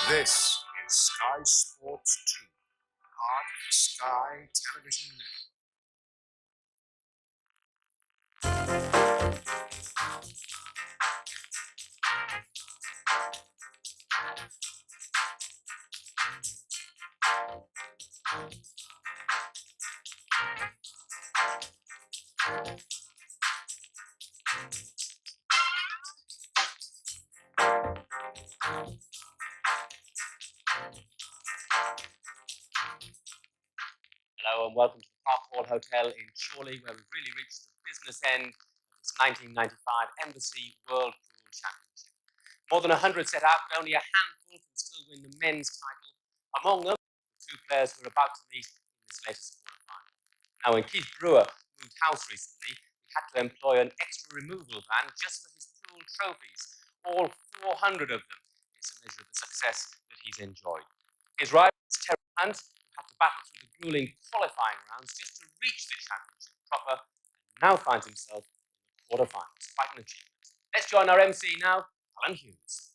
This is Sky Sports 2, part of the Sky Television Network. Hello and welcome to the Park Hall Hotel in Chorley, where we've really reached the business end of this 1995 Embassy World Pool Championship. More than 100 set out, but only a handful can still win the men's title. Among them, the two players we're about to meet in this latest quarterfinal. Now, when Keith Brewer moved house recently, he had to employ an extra removal van just for his pool trophies. All 400 of them. It's a measure of the success that he's enjoyed. His rival is Terry Hunt, had to battle through the grueling qualifying rounds just to reach the championship proper, and now finds himself in the quarterfinals. Quite an achievement. Let's join our MC now, Alan Hughes.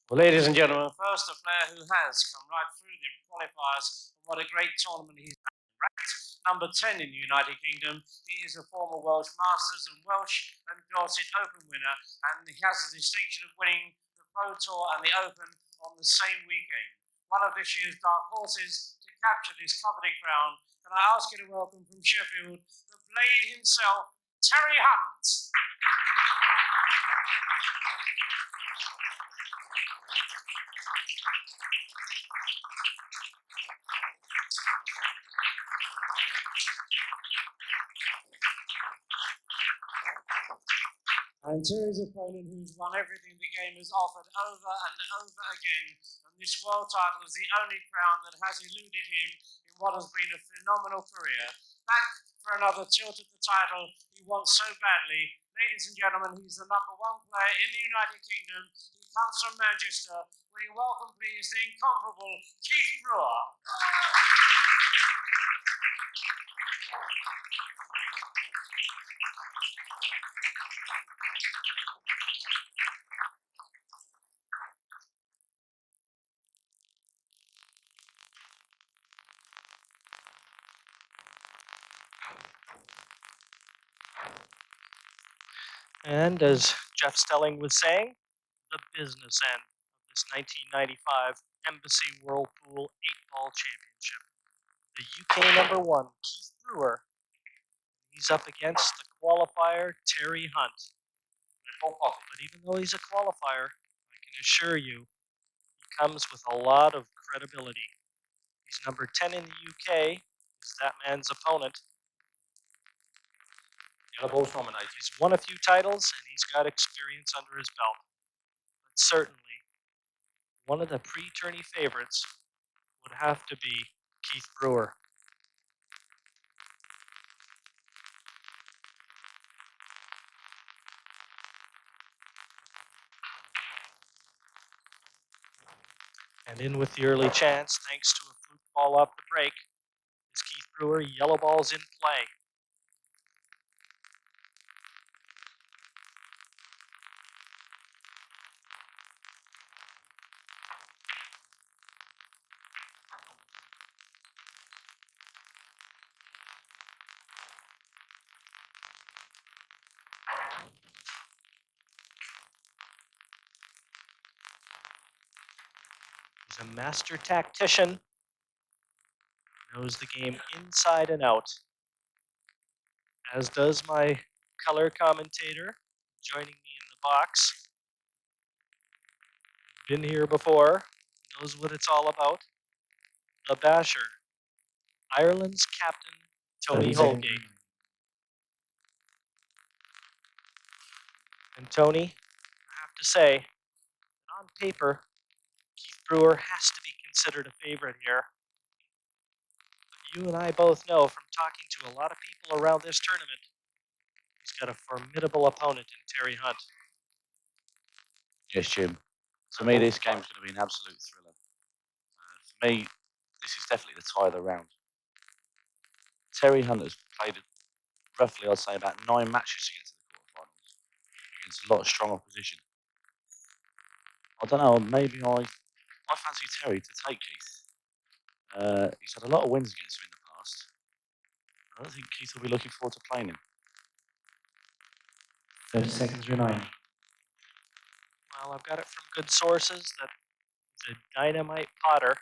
Well, ladies and gentlemen, first a player who has come right through the qualifiers. What a great tournament he's had. Ranked number 10 in the United Kingdom. He is a former Welsh Masters and Welsh and Dorset Open winner, and he has the distinction of winning the Pro Tour and the Open on the same weekend. One of this year's dark horses to capture this coveted crown. Can I ask you to welcome from Sheffield, the Blade himself, Terry Hunt. And Terry's opponent, who's won everything the game has offered over and over again, and this world title is the only crown that has eluded him in what has been a phenomenal career. Back for another tilt at the title he wants so badly. Ladies and gentlemen, he's the number 1 player in the United Kingdom. He comes from Manchester. Will you welcome, please, the incomparable Keith Brewer. And as Jeff Stelling was saying, the business end of this 1995 Embassy World Pool 8-Ball Championship. The UK number 1, Keith Brewer. He's up against the qualifier, Terry Hunt. But even though he's a qualifier, I can assure you, he comes with a lot of credibility. He's number 10 in the UK, is that man's opponent. He's won a few titles and he's got experience under his belt. But certainly, one of the pre-tourney favorites would have to be Keith Brewer. And in with the early chance, thanks to a fluke ball off the break, is Keith Brewer. Yellow ball's in play. He's a master tactician, knows the game inside and out, as does my color commentator joining me in the box. Been here before, knows what it's all about. The Basher, Ireland's captain, Tony Holgate. And Tony, I have to say, on paper, Keith Brewer has to be considered a favorite here. But you and I both know from talking to a lot of people around this tournament, he's got a formidable opponent in Terry Hunt. Yes, Jim. To me, this game's going to be an absolute thriller. For me, this is definitely the tie of the round. Terry Hunt has played roughly, I'd say, about 9 matches to get to the quarterfinals against a lot of strong opposition. I don't know, maybe I I fancy Terry to take Keith. He's had a lot of wins against him in the past. I don't think Keith will be looking forward to playing him. 30 seconds remaining. Well, I've got it from good sources that the Dynamite Potter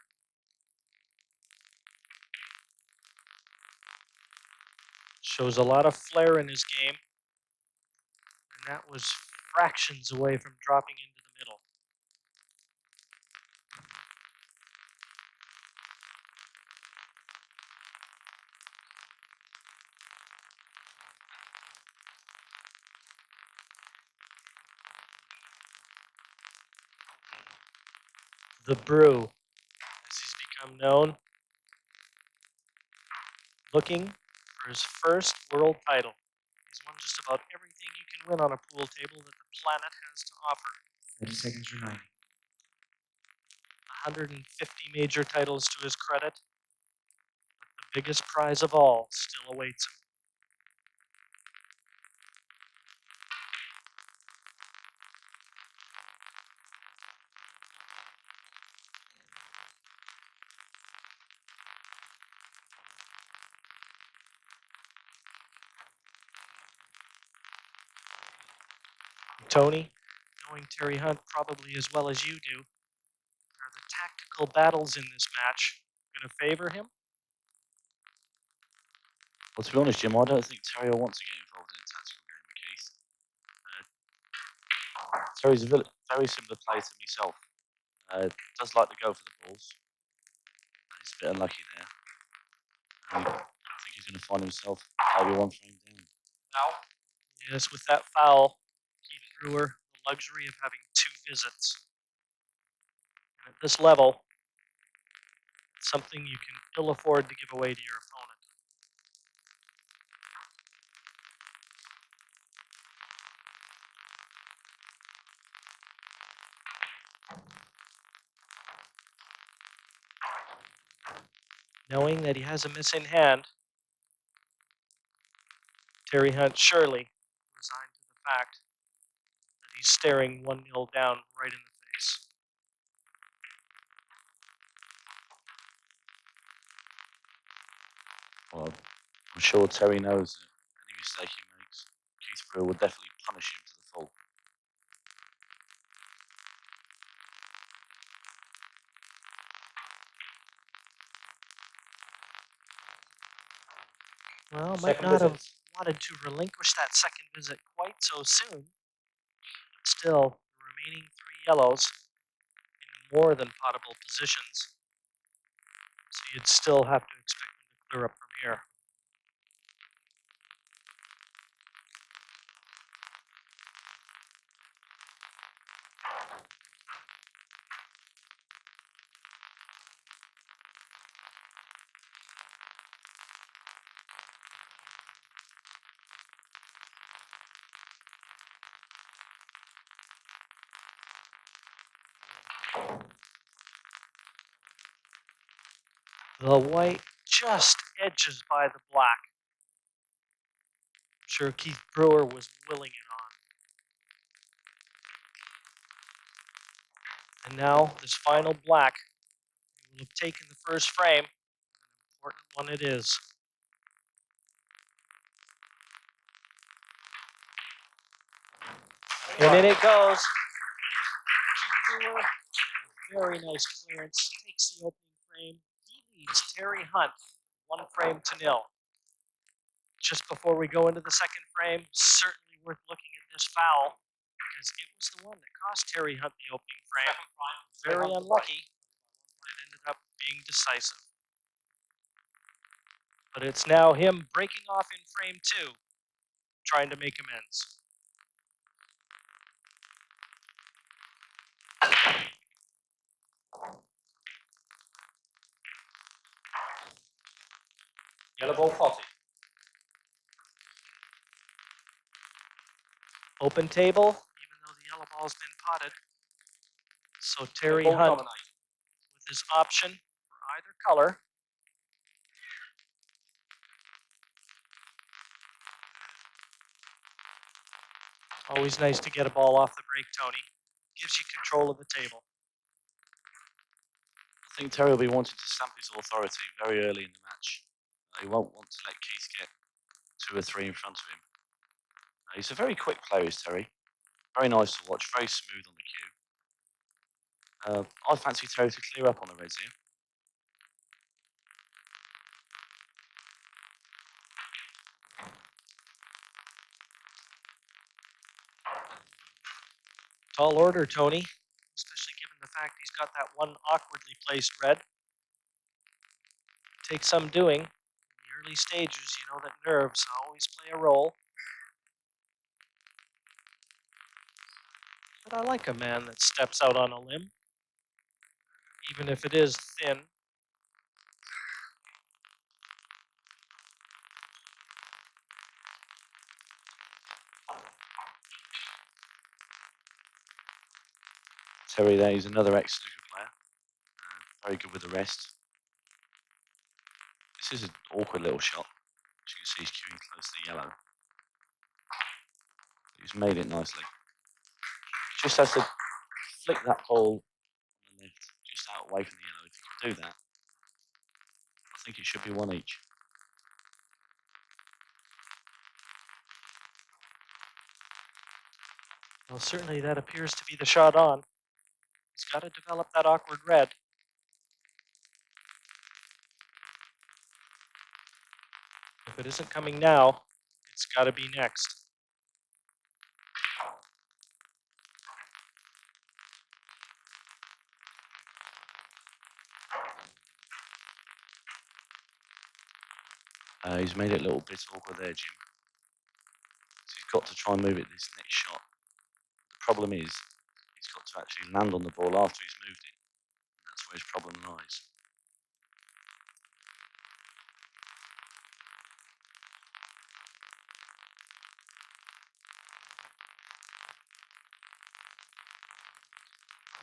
shows a lot of flair in his game, and that was fractions away from dropping into the middle. The Brew, as he's become known, looking for his first world title. He's won just about everything you can win on a pool table that the planet has to offer. 30 seconds remaining. 150 major titles to his credit, but the biggest prize of all still awaits him. Tony, knowing Terry Hunt probably as well as you do, are the tactical battles in this match going to favor him? Well, to be honest, Jim, I don't think Terry will want to get involved in a tactical game with Keith. Terry's a very similar player to myself. Does like to go for the balls. He's a bit unlucky there. I think he's going to find himself maybe one frame down. Now? Yes, with that foul, Keith Brewer, the luxury of having 2 visits. And at this level, it's something you can ill afford to give away to your opponent. Knowing that he has a missing hand, Terry Hunt surely resigned to the fact that he's staring 1-0 down right in the face. Well, I'm sure Terry knows that any mistake he makes, Keith Brewer will definitely punish him to the full. Well, might Second not have visit. wanted to relinquish that second visit quite so soon. But still, the remaining 3 yellows in more than potable positions. So you'd still have to expect them to clear up from here. The white just edges by the black. I'm sure Keith Brewer was willing it on. And now, this final black will have taken the first frame. An important one it is. And in it goes. Keith Brewer, very nice clearance, takes the opening frame. He leads Terry Hunt 1 frame to 0. Just before we go into the second frame, certainly worth looking at this foul because it was the one that cost Terry Hunt the opening frame. Very unlucky, but it ended up being decisive. But it's now him breaking off in frame 2, trying to make amends. Yellow ball 40. Open table, even though the yellow ball's been potted. So Terry Ball Hunt dominate. with his option for either color. Always nice to get a ball off the break, Tony. Gives you control of the table. think Terry will be wanting to stamp his authority very early in the match. He won't want to let Keith get 2 or 3 in front of him. He's a very quick player, is Terry. Very nice to watch, very smooth on the cue. I fancy Terry to clear up on the reds here. Tall order, Tony, especially given the fact he's got that one awkwardly placed red. Takes some doing. In the early stages, you know that nerves always play a role. But I like a man that steps out on a limb, even if it is thin. Terry there, he's another ex-snooker player. Very good with the rest. This is an awkward little shot. As you can see, he's queuing close to the yellow. He's made it nicely. Just has to flick that ball on the left, just out away from the yellow. If you can do that, I think it should be 1 each. Well, certainly that appears to be the shot on. He's got to develop that awkward red. If it isn't coming now, it's got to be next. He's made it a little bit awkward there, Jim. So he's got to try and move it this next shot. The problem is, he's got to actually land on the ball after he's moved it. That's where his problem lies.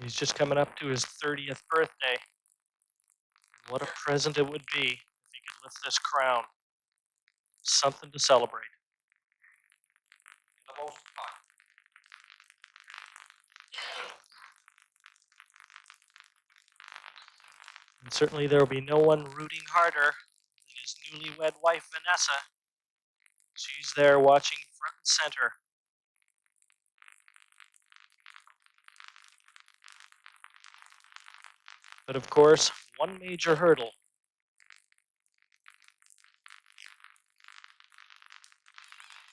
He's just coming up to his 30th birthday. And what a present it would be if he could lift this crown. Something to celebrate. And certainly there will be no one rooting harder than his newlywed wife, Vanessa. She's there watching front and center. But of course, one major hurdle.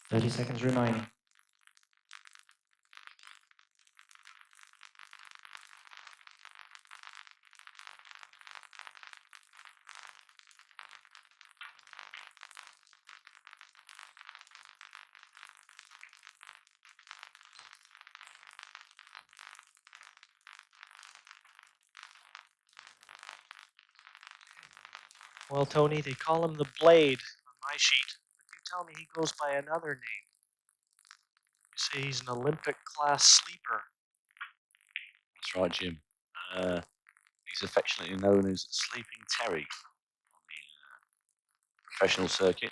Thirty seconds remaining. Well, Tony, they call him the Blade on my sheet, but you tell me he goes by another name. You say he's an Olympic-class sleeper. That's right, Jim. He's affectionately known as Sleeping Terry on the professional circuit.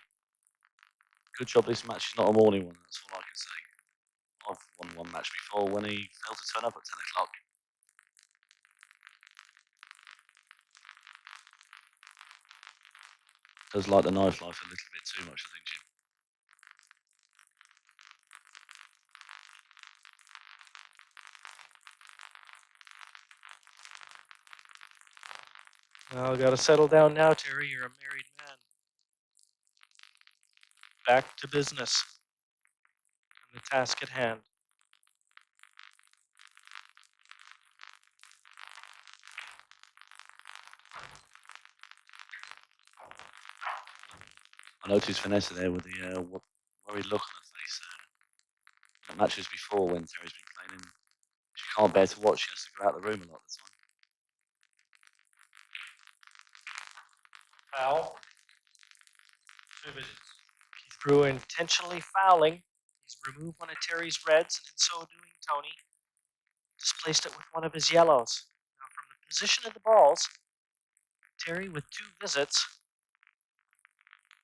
Good job this match is not a morning one, that's all I can say. I've won one match before when he failed to turn up at 10 o'clock. Does like the knife life a little bit too much, I think, Jim. Well, got to settle down now, Terry. You're a married man. Back to business and the task at hand. I noticed Vanessa there with the worried look on her face. Matches before when Terry's been playing, and she can't bear to watch. She has to go out of the room a lot of the time. Foul. 2 visits. Keith Brewer intentionally fouling. He's removed one of Terry's reds, and in so doing, Tony displaced it with one of his yellows. Now, from the position of the balls, Terry with 2 visits.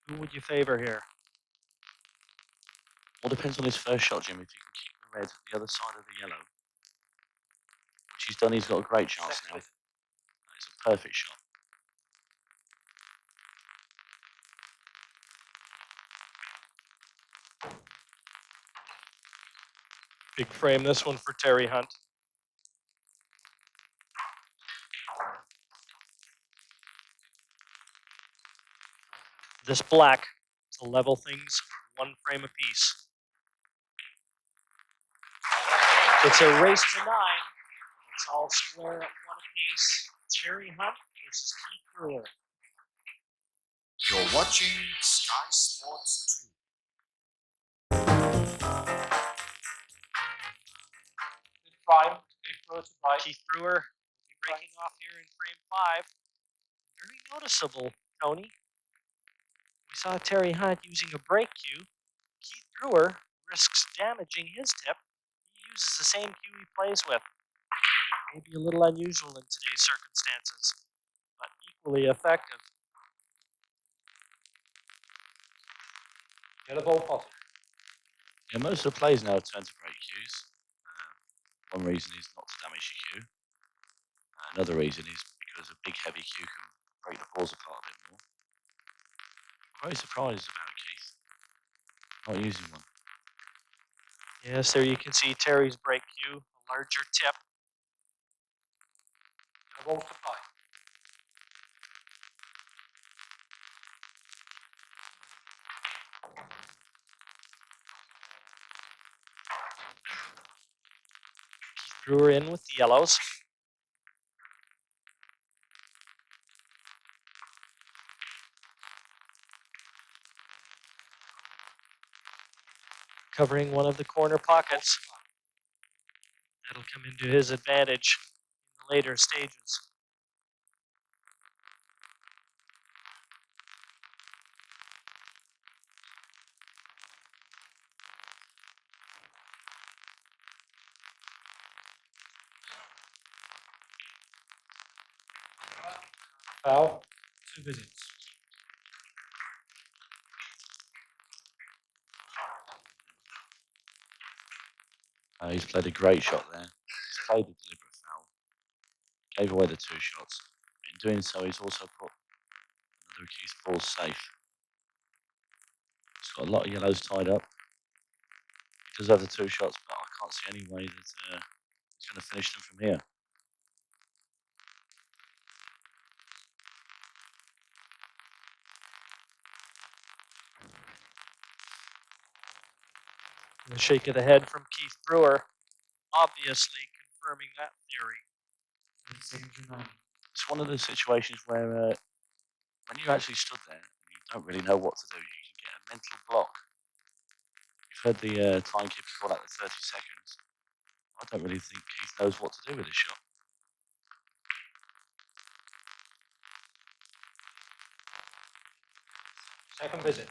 Who would you favor here? All depends on his first shot, Jim. If he can keep the red the other side of the yellow, which he's done, he's got a great chance now. It's a perfect shot. Big frame this one for Terry Hunt. This black to level things one frame apiece. It's a race to 9. It's all square at 1 apiece. Terry Hunt versus Keith Brewer. You're watching Sky Sports 2. Good try. Good throw to try. Keith Brewer will be breaking off here in frame 5. Very noticeable, Tony. We saw Terry Hunt using a break cue. Keith Brewer risks damaging his tip. He uses the same cue he plays with. Maybe a little unusual in today's circumstances, but equally effective. Yellow ball potted. Yeah, most of the players now have turned to break cues. One reason is not to damage your cue. Another reason is because a big heavy cue can break the balls apart a bit more. I'm very surprised about Keith not using one. Yes, there you can see Terry's break cue, a larger tip. Yellow ball to try. Brewer in with the yellows. Covering one of the corner pockets. That'll come into his advantage in the later stages. Foul. 2 visits. He's played a great shot there. He's played a deliberate foul. Gave away the 2 shots. In doing so, he's also put another accused ball safe. He's got a lot of yellows tied up. He does have the 2 shots, but I can't see any way that he's going to finish them from here. And a shake of the head from Keith Brewer, obviously confirming that theory. 30 seconds remaining. It's one of those situations where when you actually stood there, you don't really know what to do. You can get a mental block. You've heard the timekeeper call out the 30 seconds. I don't really think Keith knows what to do with his shot. Second visit.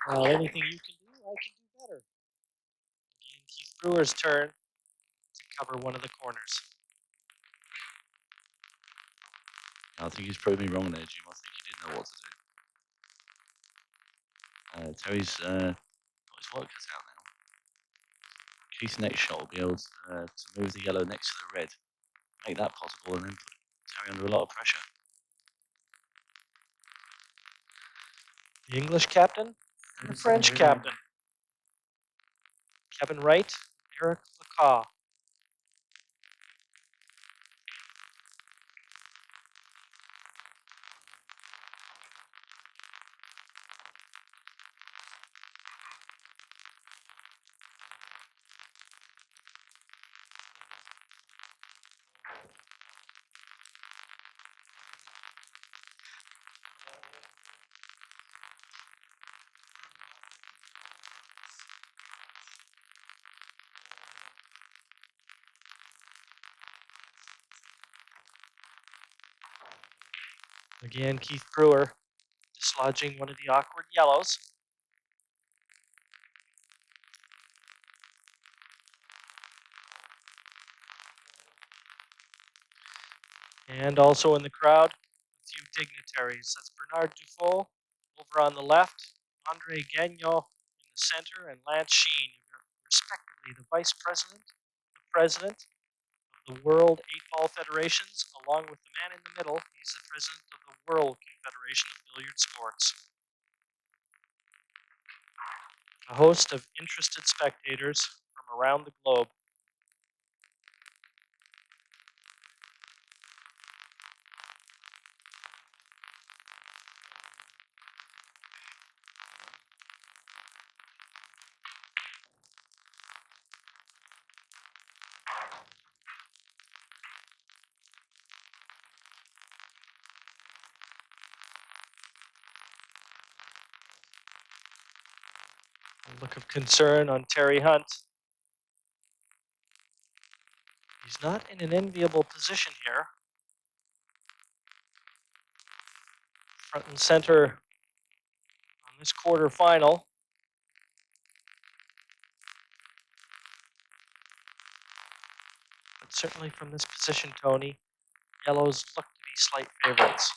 Well, anything you can do, I can do better. Again, Keith Brewer's turn to cover one of the corners. I think he's proved me wrong there, Jim. I think he did know what to do. Terry's got his work cut out now. Keith's next shot will be able to move the yellow next to the red, make that possible, and then put Terry under a lot of pressure. The English captain and the French captain. Kevin Wright, Eric Lacaw. Again, Keith Brewer dislodging one of the awkward yellows. And also in the crowd, a few dignitaries. That's Bernard Dufault over on the left, Andre Gagnon in the center, and Lance Sheen, respectively the vice president, the president of the World 8-Ball Federations, along with the man in the middle. He's the president of the World Confederation of Billiard Sports. A host of interested spectators from around the globe. A look of concern on Terry Hunt. He's not in an enviable position here. Front and center on this quarterfinal. But certainly from this position, Tony, yellows look to be slight favorites.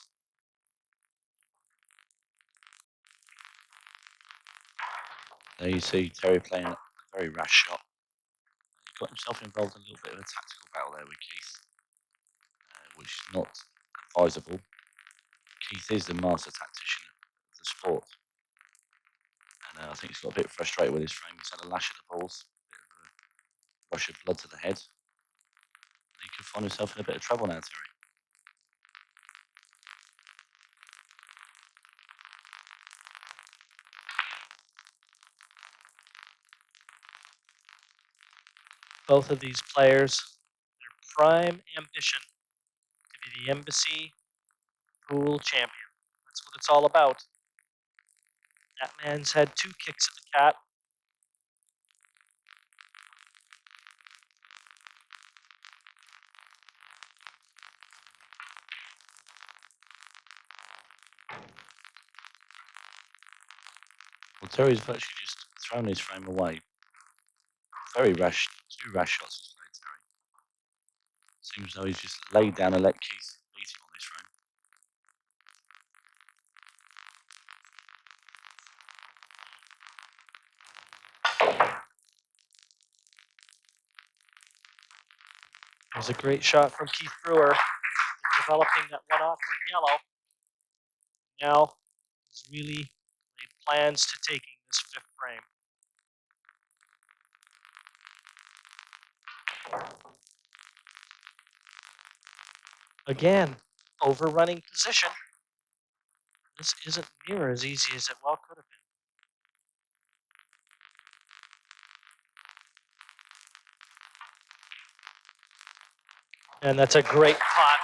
There you see Terry playing a very rash shot. He got himself involved in a little bit of a tactical battle there with Keith, which is not advisable. Keith is the master tactician of the sport. And I think he's got a bit frustrated with his frame. He's had a lash at the balls, a bit of a rush of blood to the head. And he could find himself in a bit of trouble now, Terry. Both of these players, their prime ambition to be the Embassy Pool champion. That's what it's all about. That man's had 2 kicks at the cat. Well, Terry's virtually just thrown his frame away. Very rash, 2 rash shots he's played, Terry. Seems though he's just laid down and let Keith beat him on this frame. It was a great shot from Keith Brewer in developing that one awkward yellow. Now he's really made plans to taking this 5th frame. Again, overrunning position. This isn't near as easy as it well could have been. And that's a great pot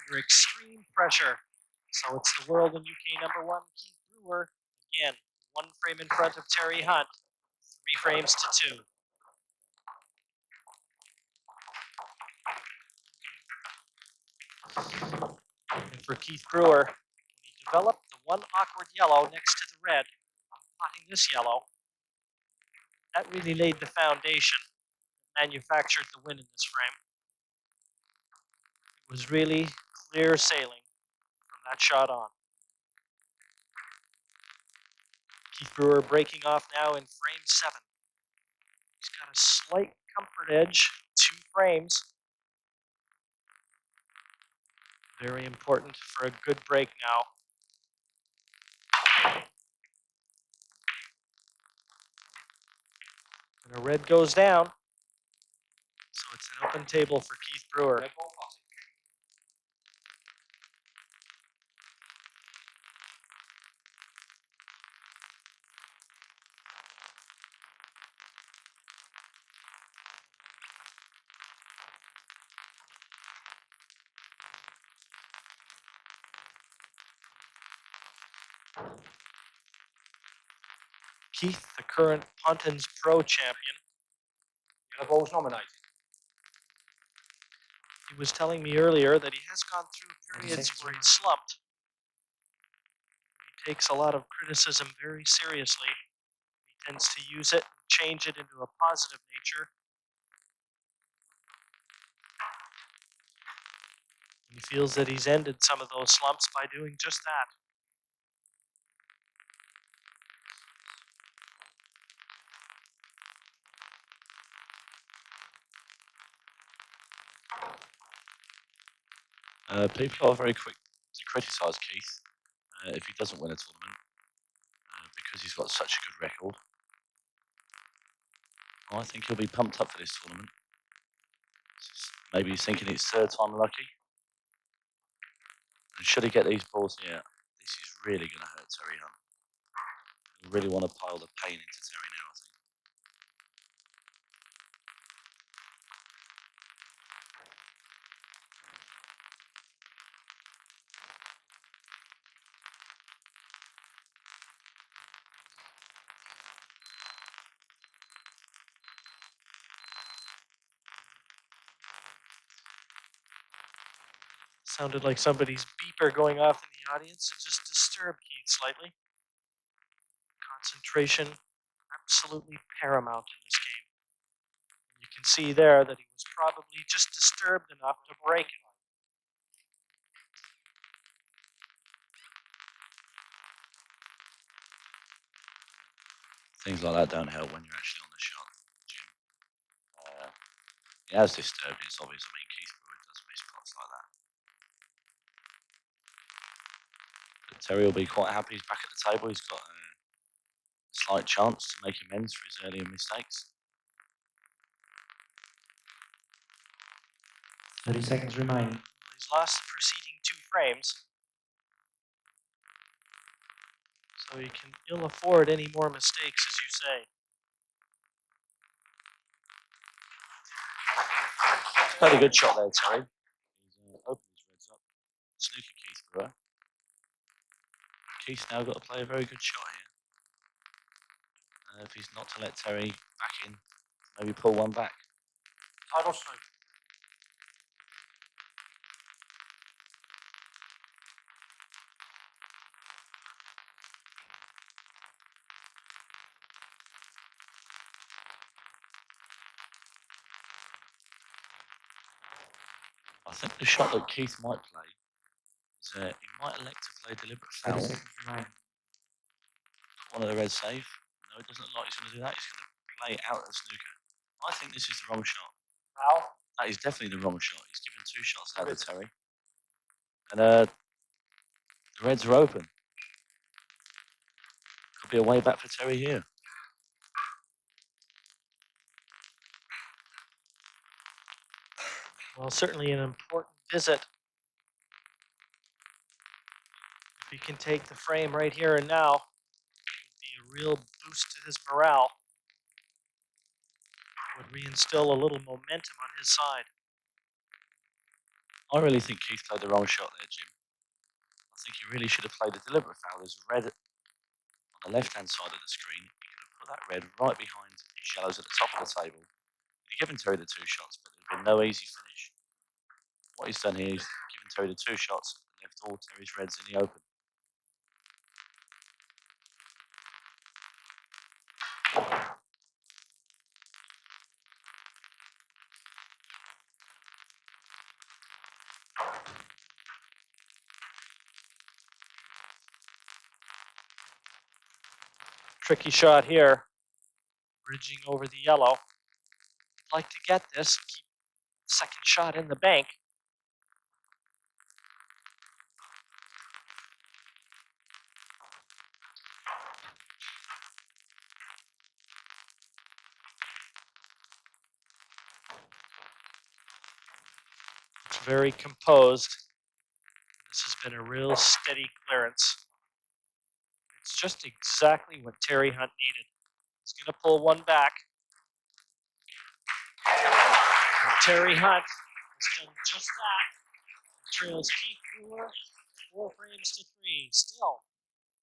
under extreme pressure. So it's the world and UK #1, Keith Brewer. Again, 1 frame in front of Terry Hunt, 3 frames to 2. And for Keith Brewer, when he developed the one awkward yellow next to the red, potting this yellow, that really laid the foundation that manufactured the win in this frame. It was really clear sailing from that shot on. Keith Brewer breaking off now in frame 7. He's got a slight comfort edge, 2 frames. Very important for a good break now. And a red goes down. So it's an open table for Keith Brewer. Keith, the current Pontins Pro champion. Yellow ball's nominated. He was telling me earlier that he has gone through periods where he's slumped. He takes a lot of criticism very seriously. He tends to use it and change it into a positive nature. He feels that he's ended some of those slumps by doing just that. People are very quick to criticise Keith if he doesn't win a tournament because he's got such a good record. I think he'll be pumped up for this tournament. Maybe he's thinking it's third time lucky. And should he get these balls here, this is really going to hurt Terry Hunt. He'll really want to pile the pain into Terry now, I think. Sounded like somebody's beeper going off in the audience and just disturbed Keith slightly. Concentration absolutely paramount in this game. You can see there that he was probably just disturbed enough to break it. Things like that don't help when you're actually on the shot, Jim. He has disturbed, it's obvious. I mean, Keith Brewer does miss pots like that. But Terry will be quite happy. He's back at the table. He's got a slight chance to make amends for his earlier mistakes. 30 seconds remaining. He's lost the preceding 2 frames, so he can ill afford any more mistakes, as you say. Had a good shot there, Terry. He's opened his reds up. Snooker Keith Brewer. Keith's now got to play a very good shot here. If he's not to let Terry back in, maybe pull one back. Title snooker. I think the shot that Keith might play is he might elect to play deliberate 30 foul. seconds remaining. One of the reds safe. No, it doesn't look like he's going to do that. He's going to play out the snooker. I think this is the wrong shot. Foul. That is definitely the wrong shot. He's given 2 shots out of Terry. And the reds are open. Could be a way back for Terry here. Well, certainly an important visit. If he can take the frame right here and now, it would be a real boost to his morale. Would reinstill a little momentum on his side. I really think Keith played the wrong shot there, Jim. I think he really should have played a deliberate foul. There's red on the left-hand side of the screen. He could have put that red right behind his yellows at the top of the table. He'd given Terry the 2 shots, but there'd been no easy finish. What he's done here is given Terry the 2 shots and left all Terry's reds in the open. Tricky shot here. Bridging over the yellow. I'd like to get this and keep the second shot in the bank. It's very composed. This has been a real steady clearance. It's just exactly what Terry Hunt needed. He's going to pull one back. And Terry Hunt has done just that. Trails Keith Brewer 4 frames to 3. Still,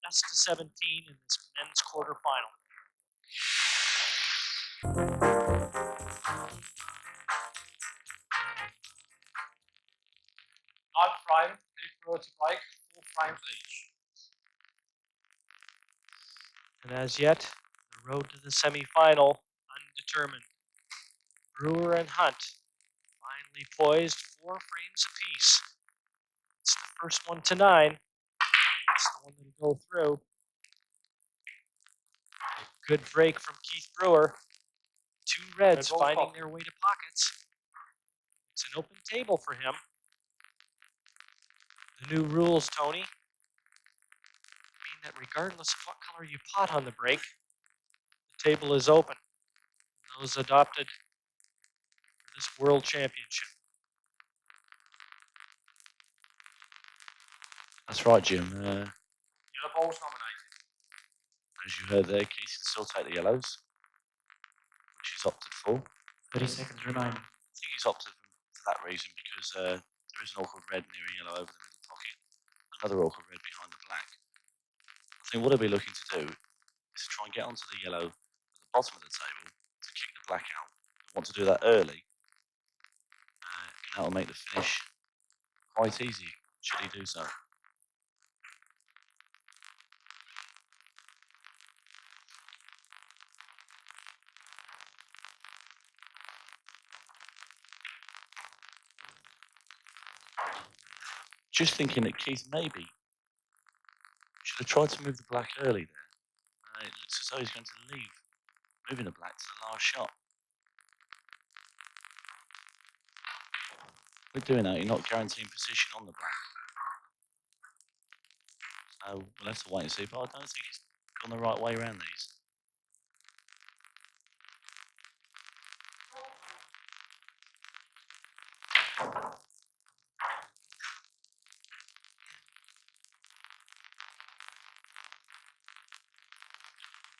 best of 17 in this men's quarterfinal. Ninth frame. Keith Brewer to break. 4 frames each. And as yet, the road to the semifinal undetermined. Brewer and Hunt finally poised 4 frames apiece. It's the first one to 9. It's the one that'll go through. Good break from Keith Brewer. 2 reds ball finding pop. their way to pockets. It's an open table for him. The new rules, Tony, mean that regardless of what color you pot on the break, the table is open. Those adopted for this World Championship. That's right, Jim. Yellow ball's nominated. As you heard there, Keith can still take the yellows, which he's opted for. 30 seconds remaining. I think he's opted for that reason because there is an awkward red near a yellow over the middle pocket, another awkward red behind the black. I think what he'll be looking to do is to try and get onto the yellow at the bottom of the table to kick the black out. I want to do that early, and that'll make the finish quite easy should he do so. Just thinking that Keith maybe should have tried to move the black early there. It looks as though he's going to leave moving the black to the last shot. With doing that, you're not guaranteeing position on the black. So we'll have to wait and see, but I don't think he's gone the right way around these.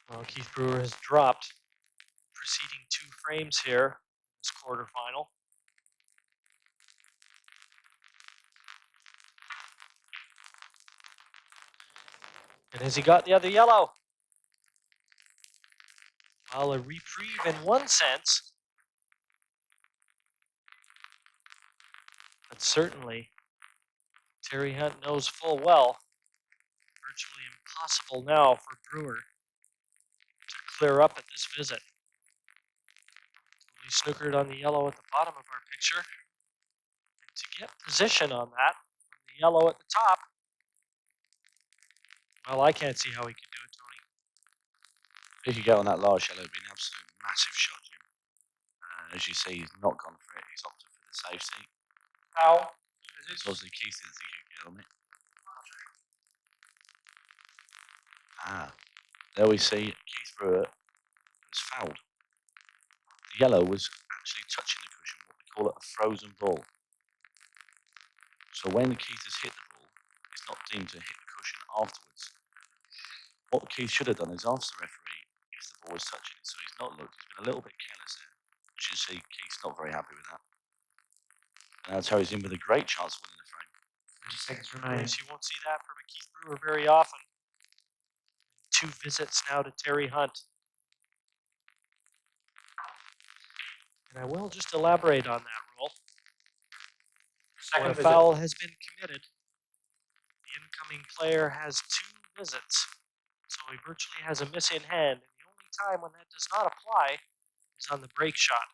Well, Keith Brewer has dropped preceding 2 frames here in this quarterfinal. And has he got the other yellow? Well, a reprieve in one sense, but certainly Terry Hunt knows full well, virtually impossible now for Brewer to clear up at this visit. He snookered on the yellow at the bottom of our picture. And to get position on that, from the yellow at the top, well, I can't see how he could do it, Tony. If he could get on that last yellow, it would be an absolute massive shot, Jim. As you see, he's not gone for it. He's opted for the safety. Foul. So obviously Keith didn't think he could get on it. There we see Keith Brewer was fouled. The yellow was actually touching the cushion, what we call it a frozen ball. So when Keith has hit the ball, it's not deemed to hit the cushion afterwards. What Keith should have done is asked the referee if the ball was touching it, so he's not looked. He's been a little bit careless there. As you can see, Keith's not very happy with that. And now Terry's in with a great chance of winning the frame. 30 seconds remaining. Yes, you won't see that from a Keith Brewer very often. 2 visits now to Terry Hunt. And I will just elaborate on that rule. When a foul has been committed, the incoming player has 2 visits. So he virtually has a miss in hand. And the only time when that does not apply is on the break shot.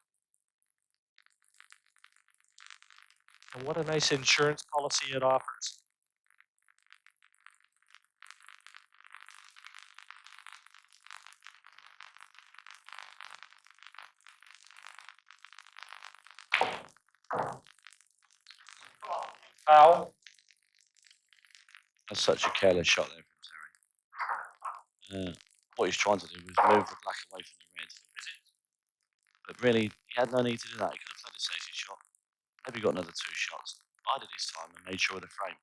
And what a nice insurance policy it offers. Foul. That's such a careless shot there from Terry. What he's trying to do was move the black away from the red. But really, he had no need to do that. He could have played a safety shot. Maybe got another 2 shots. Bided his time and made sure of the frame.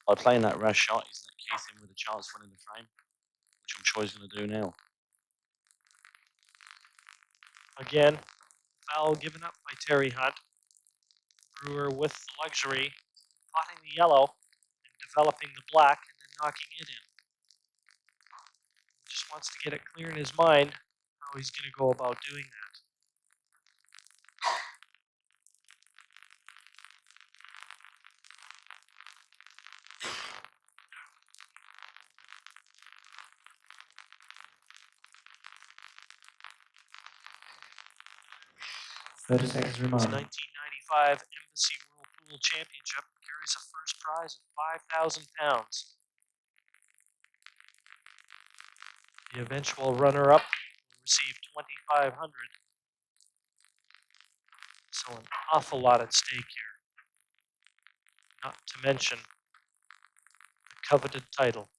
By playing that rash shot, he's let Keith in with a chance of winning the frame, which I'm sure he's going to do now. Again, foul given up by Terry Hunt. Brewer with the luxury, potting the yellow and developing the black and then knocking it in. He just wants to get it clear in his mind how he's going to go about doing that. Seconds It's remaining. 1995 Embassy Whirlpool Pool Championship carries a first prize of £5,000. The eventual runner-up will receive $2,500. So an awful lot at stake here. Not to mention the coveted title.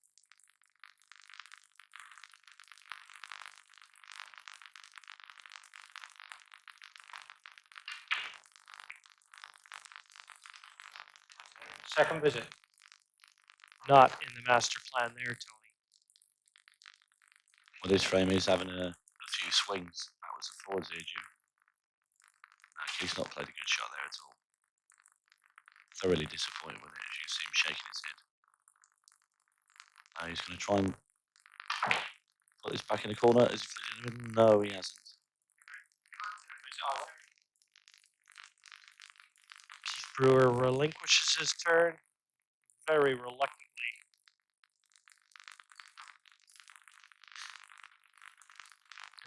Second visit. Not in the master plan there, Tony. Well, this frame is having a few swings backwards and forwards here, Jim. No, he's not played a good shot there at all. Thoroughly disappointed with it, as you see him shaking his head. Now he's going to try and put this back in the corner. Is he, no, he hasn't. Keith Brewer relinquishes his turn very reluctantly.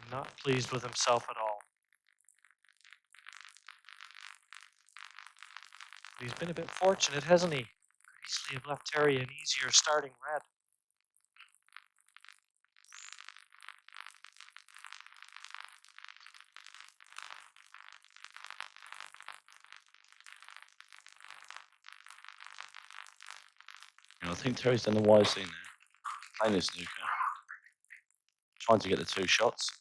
And not pleased with himself at all. He's been a bit fortunate, hasn't he? Could easily have left Terry an easier starting red. You know, I think Terry's done the wise thing there. Playing this snooker. Trying to get the two shots.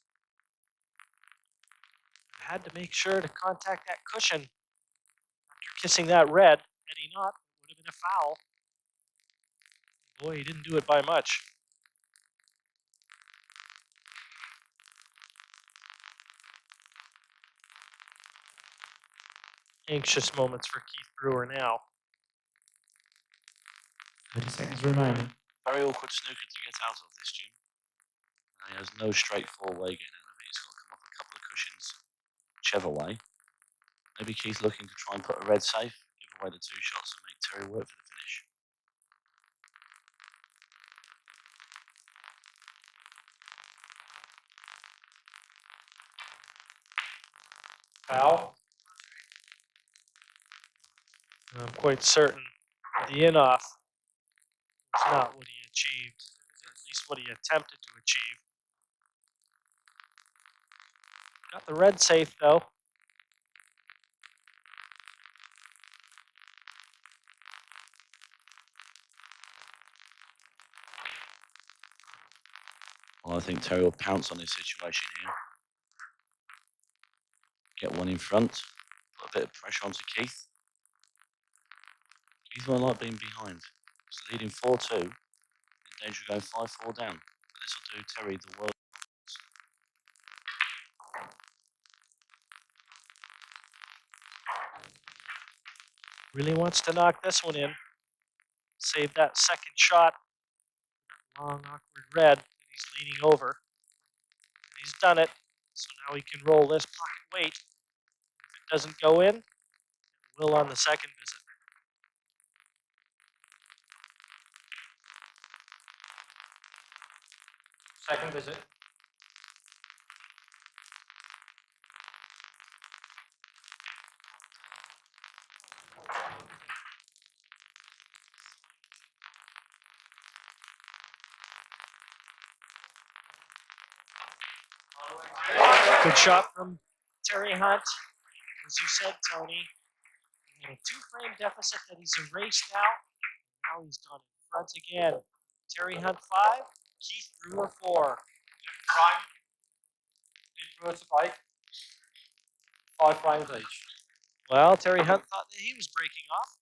Had to make sure to contact that cushion. After kissing that red, had he not, it would have been a foul. Boy, he didn't do it by much. Anxious moments for Keith Brewer now. 30 seconds remaining. Very awkward snooker to get out of this, Jim. He has no straightforward way getting out of it. He's got to come off a couple of cushions, whichever way. Maybe Keith looking to try and put a red safe, give away the two shots and make Terry work for the finish. Foul. I'm quite certain the in-off was not what he achieved, or at least what he attempted to achieve. Got the red safe, though. Well, I think Terry will pounce on this situation here. Get one in front, put a bit of pressure onto Keith. Keith won't like being behind. He's leading 4-2, in danger of going 5-4 down. But this will do Terry the world. Really wants to knock this one in. Save that second shot. That long, awkward red that he's leaning over. And he's done it. So now he can roll this pocket weight. If it doesn't go in, it will on the second visit. Second visit. Good shot from Terry Hunt. As you said, Tony, he had a two-frame deficit that he's erased now. Now he's gone in front again. Terry Hunt 5, Keith Brewer 4. Prime. Keith Brewer to break. 5 frames each. Well, Terry Hunt thought that he was breaking off.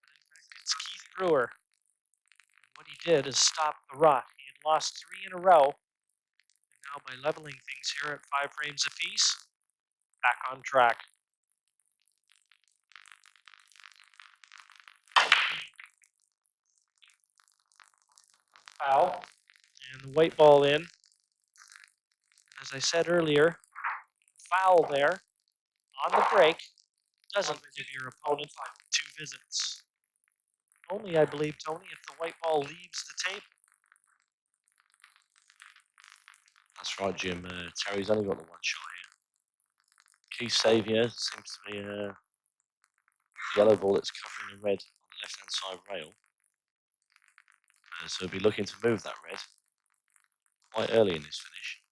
But in fact, it's Keith Brewer. And what he did is stop the rot. He had lost 3 in a row. And now by leveling things here at 5 frames apiece, back on track. Foul. And the white ball in. And as I said earlier, foul there on the break doesn't give your opponent 2 visits. Only, I believe, Tony, if the white ball leaves the table. That's right, Jim. Terry's only got the one shot here. Keith Saviour seems to be yellow ball that's covering the red on the left-hand side rail. So we'll be looking to move that red quite early in this finish.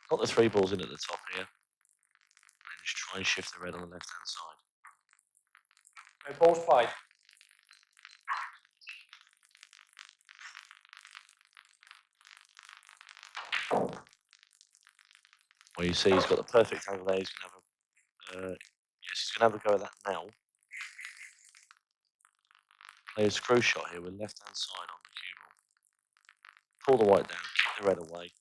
Got the 3 balls in at the top here. And just try and shift the red on the left-hand side. Red ball's played. Well, you see he's got the perfect angle there. He's going to have a, yes, he's going to have a go at that now. Play a screw shot here with left-hand side on the cue ball. Pull the white down, kick the red away.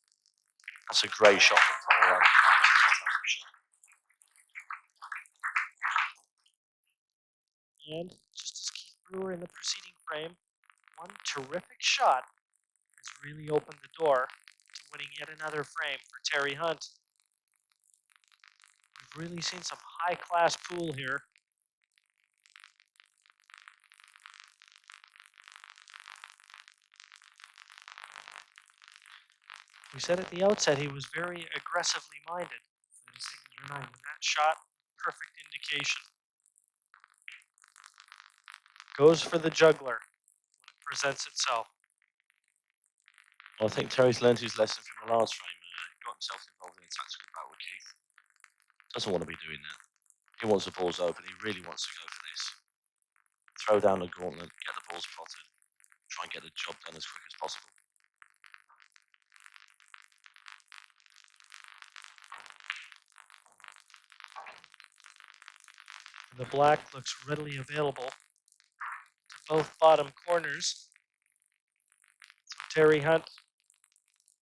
That's a great shot from Brewer. That was a fantastic shot. And just as Keith Brewer in the preceding frame, one terrific shot has really opened the door to winning yet another frame for Terry Hunt. We've really seen some high-class pool here. We said at the outset he was very aggressively minded. 30 seconds remaining. That shot, perfect indication. Goes for the juggler when it presents itself. Well, I think Terry's learned his lesson from the last frame. Got himself involved in a tactical battle with Keith. Doesn't want to be doing that. He wants the balls open. He really wants to go for this. Throw down the gauntlet, get the balls plotted, try and get the job done as quick as possible. The black looks readily available to both bottom corners. So Terry Hunt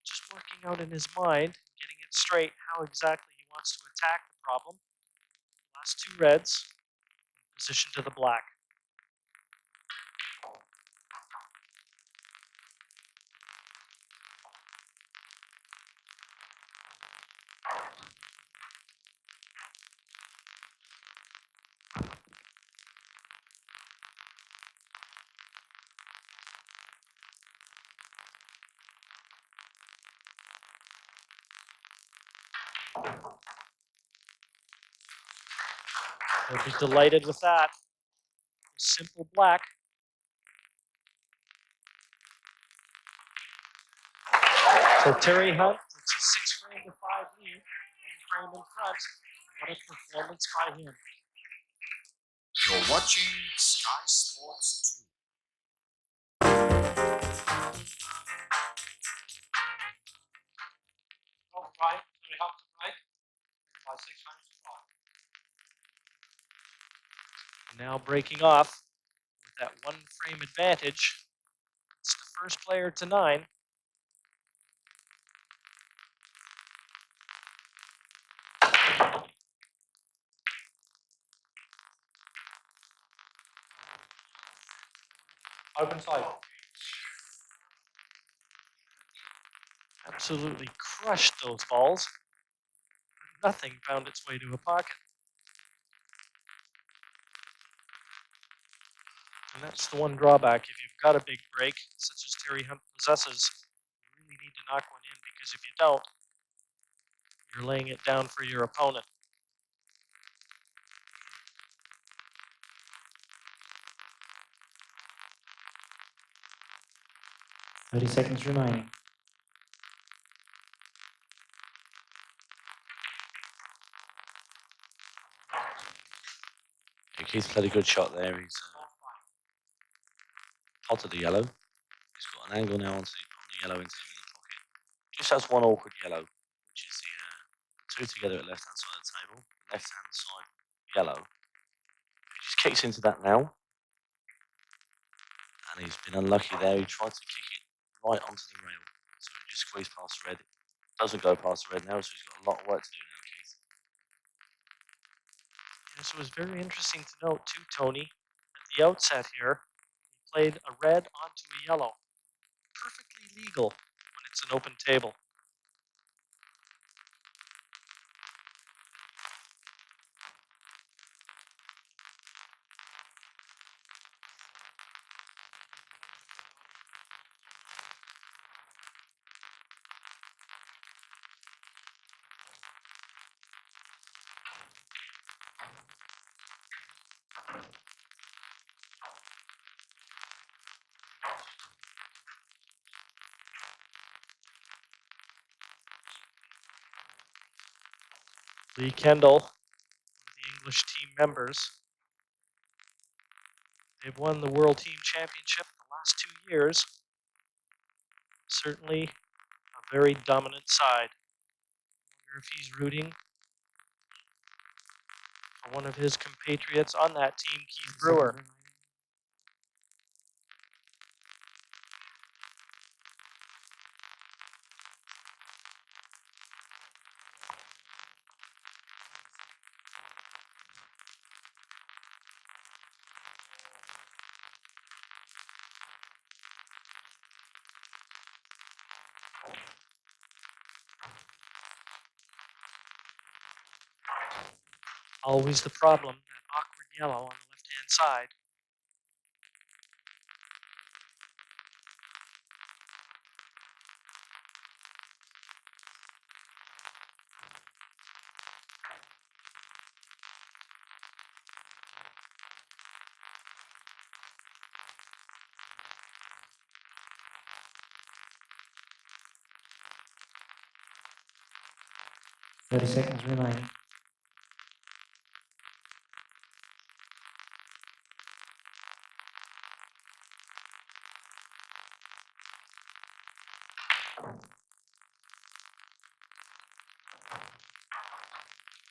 just working out in his mind, getting it straight how exactly he wants to attack the problem. Last 2 reds, position to the black. They'll be delighted with that. Simple black. So Terry Hunt puts a 6-frame to 5 lead, 1 frame in front. What a performance by him. You're watching Sky Sports 2. Not right. Very hard to play. By 6 frames to 5. Now breaking off with that 1 frame advantage. It's the first player to 9. Open side. Absolutely crushed those balls. Nothing found its way to a pocket. And that's the one drawback. If you've got a big break, such as Terry Hunt possesses, you really need to knock one in, because if you don't, you're laying it down for your opponent. .30 seconds remaining. Keith's played a good shot there. He's potted the yellow. He's got an angle now on the yellow into the middle pocket. Just has one awkward yellow, which is the 2 together at left-hand side of the table. Left-hand side yellow. He just kicks into that now. And he's been unlucky there. He tried to kick it right onto the rail. So he just squeezed past the red. Doesn't go past the red now, so he's got a lot of work to do now, Keith. This was very interesting to note too, Tony. At the outset here, he played a red onto a yellow. Perfectly legal when it's an open table. Lee Kendall, one of the English team members. They've won the World Team Championship the last 2 years. Certainly a very dominant side. I wonder if he's rooting for one of his compatriots on that team, Keith Brewer. Always the problem, that awkward yellow on the left-hand side. Seconds remaining.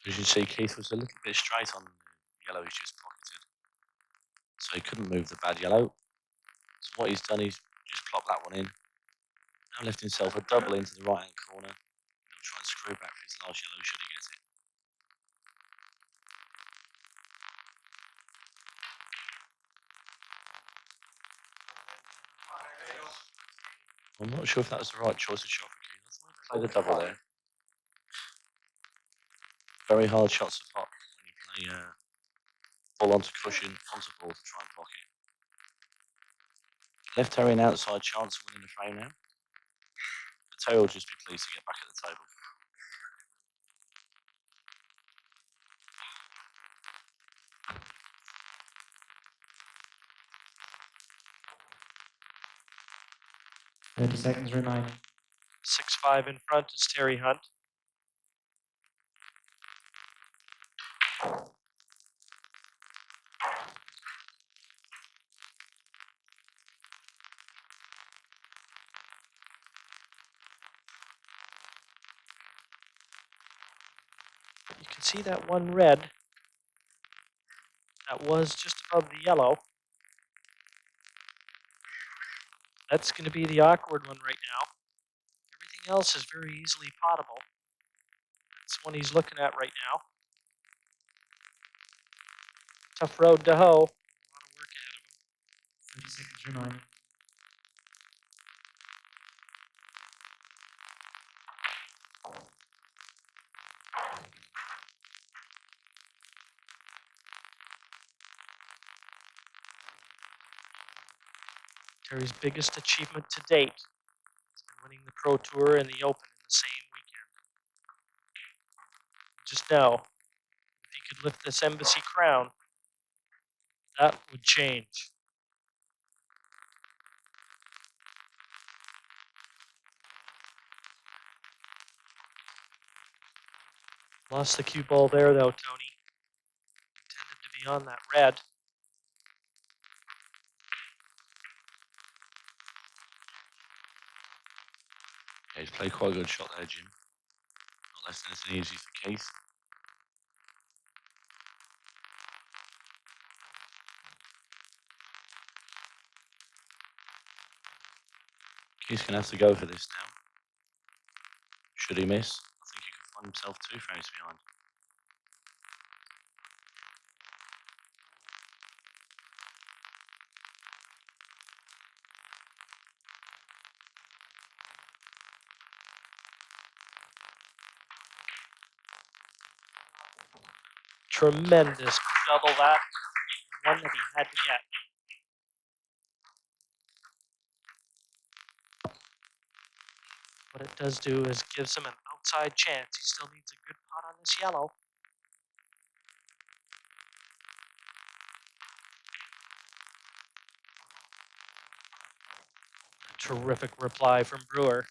As you see, Keith was a little bit straight on the yellow he's just pocketed. So he couldn't move the bad yellow. So what he's done, he's just plopped that one in. Now left himself a double into the right hand corner. He'll try and screw back for his last yellow should he get it. I'm not sure if that was the right choice of shot for Keith. I thought he played a double there. Very hard shots of hot when you play ball onto cushion, onto ball to try and pocket. Left Terry an outside chance of winning the frame now. But Terry will just be pleased to get back at the table. Seconds remaining. 6-5 in front is Terry Hunt. You can see that one red that was just above the yellow. That's going to be the awkward one right now. Everything else is very easily potable. That's the one he's looking at right now. Tough road to hoe. A lot of work ahead of him. 30 seconds remaining. Terry's biggest achievement to date has been winning the Pro Tour and the Open in the same weekend. Just know, if he could lift this embassy crown, that would change. Lost the cue ball there, though, Tony. Intended to be on that red. Yeah, he's played quite a good shot there, Jim. Not left anything easy for Keith. Keith's going to have to go for this now. Should he miss, I think he could find himself 2 frames behind. Tremendous double that. One that he had to get. What it does do is gives him an outside chance. He still needs a good pot on this yellow. A terrific reply from Brewer.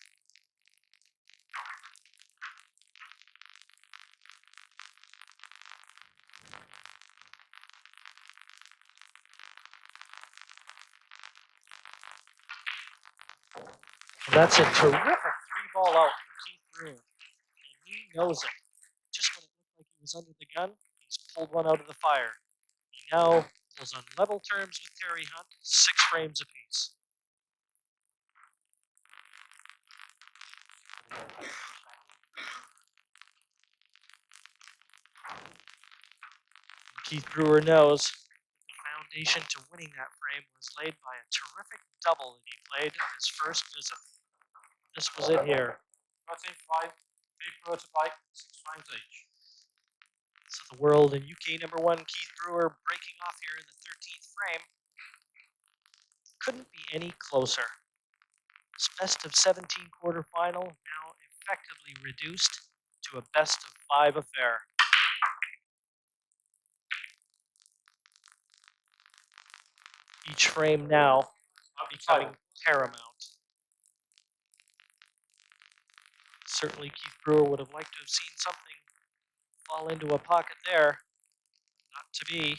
That's a terrific 3-ball out for Keith Brewer. And he knows it. Just when it looked like he was under the gun, he's pulled one out of the fire. He now pulls on level terms with Terry Hunt, 6 frames apiece. Keith Brewer knows the foundation to winning that frame was laid by a terrific double that he played in his first visit. This was it here. 13-5, Keith Brewer to play, 6 frames each. So the world and UK number 1 Keith Brewer breaking off here in the 13th frame. Couldn't be any closer. This best of 17 quarterfinal now effectively reduced to a best of 5 affair. Each frame now becoming paramount. Certainly Keith Brewer would have liked to have seen something fall into a pocket there. Not to be.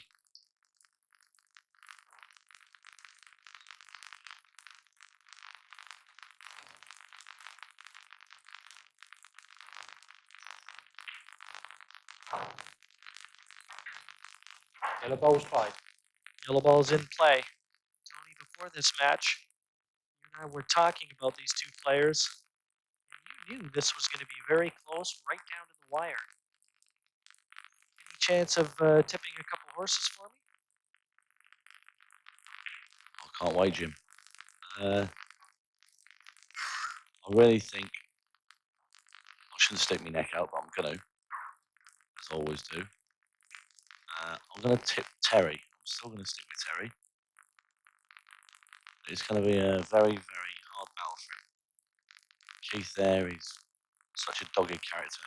Yellow ball's played. Yellow ball's in play. Tony, before this match, you and I were talking about these two players. And you knew this was going to be very close, right down to the wire. Any chance of tipping a couple horses for me? I can't wait, Jim. I really think I shouldn't stick my neck out, but I'm going to, as I always do. I'm going to tip Terry. I'm still going to stick with Terry. It's going to be a very, very hard battle for him. Keith there, he's such a dogged character.